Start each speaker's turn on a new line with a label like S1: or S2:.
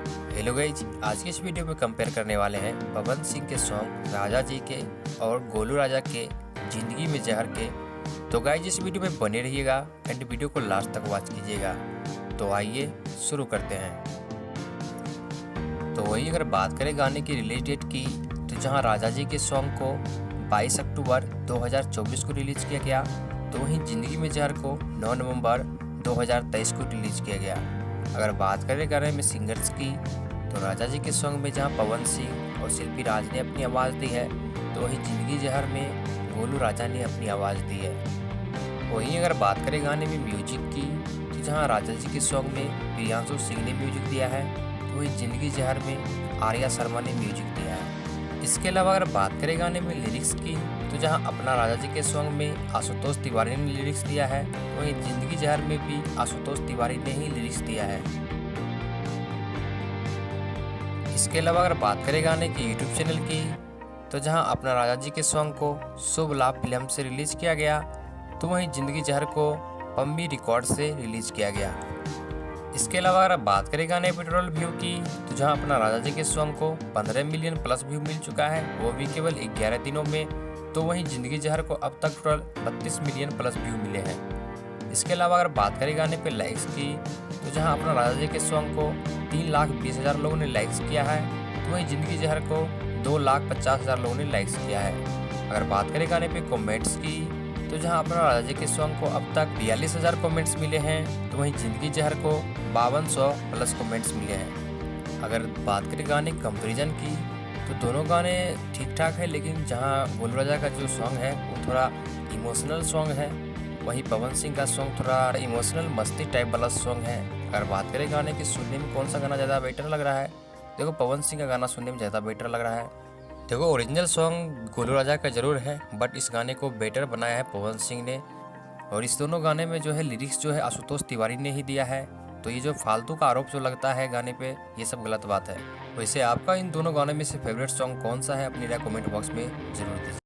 S1: Hello guys, आज के इस वीडियो में कंपेयर करने वाले हैं पवन सिंह के सॉन्ग राजा जी के और गोलू राजा के जिंदगी में जहर के। तो गाइज इस वीडियो में बने रहिएगा एंड वीडियो को लास्ट तक वॉच कीजिएगा। तो आइए शुरू करते हैं। तो वही अगर बात करें गाने की रिलीज डेट की, तो जहां राजा जी के सॉन्ग को 22 अक्टूबर 2024 को रिलीज किया गया, तो वहीं जिंदगी में जहर को 9 नवंबर 2023 को रिलीज किया गया। अगर बात करें गाने में सिंगर्स की, तो राजा जी के सॉन्ग में जहां पवन सिंह और शिल्पी राज ने अपनी आवाज़ दी है, तो वहीं जिंदगी जहर में गोलू राजा ने अपनी आवाज़ दी है। वहीं अगर बात करें गाने में म्यूजिक की, तो जहां राजा जी के सॉन्ग में प्रियांशु सिंह ने म्यूजिक दिया है, तो वहीं जिंदगी जहर में आर्या शर्मा ने म्यूजिक दिया है। इसके अलावा अगर बात करें गाने में लिरिक्स की, तो जहां अपना राजा जी के सॉन्ग में आशुतोष तिवारी ने लिरिक्स दिया है, तो वहीं जिंदगी जहर में भी आशुतोष तिवारी ने ही लिरिक्स दिया है। इसके अलावा अगर बात करें गाने की यूट्यूब चैनल की, तो जहां अपना राजा जी के सॉन्ग को शुभ लाभ फिल्म से रिलीज किया गया, तो वहीं जिंदगी जहर को पम्मी रिकॉर्ड से रिलीज किया गया। इसके अलावा अगर बात करें गाने पेट्रोल व्यू की, तो जहां अपना राजा जी के सॉन्ग को 15 मिलियन प्लस व्यू मिल चुका है, वो भी केवल 11 दिनों में। तो वहीं जिंदगी जहर को अब तक टोटल 32 मिलियन प्लस व्यू मिले हैं। इसके अलावा अगर बात करें गाने पे लाइक्स की, तो जहां अपना राजा जी के सॉन्ग को 3,20,000 लोगों ने लाइक्स किया है, तो वहीं जिंदगी जहर को 2,50,000 लोगों ने लाइक्स किया है। अगर बात करें गाने पे कमेंट्स की, तो जहां अपना राजा जी के सॉन्ग को अब तक 42,000 कमेंट्स मिले हैं, तो वहीं जिंदगी जहर को 5200 प्लस कमेंट्स मिले हैं। अगर बात करें गाने कंपैरिजन की, तो दोनों गाने ठीक ठाक है, लेकिन जहां गोलू राजा का जो सॉन्ग है वो थोड़ा इमोशनल सॉन्ग है, वहीं पवन सिंह का सॉन्ग थोड़ा इमोशनल मस्ती टाइप वाला सॉन्ग है। अगर बात करें गाने की सुनने में कौन सा गाना ज़्यादा बेटर लग रहा है, देखो पवन सिंह का गाना सुनने में ज़्यादा बेटर लग रहा है। देखो ओरिजिनल सॉन्ग गोलू राजा का ज़रूर है, बट इस गाने को बेटर बनाया है पवन सिंह ने। और इस दोनों गाने में जो है लिरिक्स जो है आशुतोष तिवारी ने ही दिया है। तो ये जो फालतू का आरोप जो लगता है गाने पे, ये सब गलत बात है। वैसे आपका इन दोनों गानों में से फेवरेट सॉन्ग कौन सा है, अपनी राय कमेंट बॉक्स में जरूर दीजिए।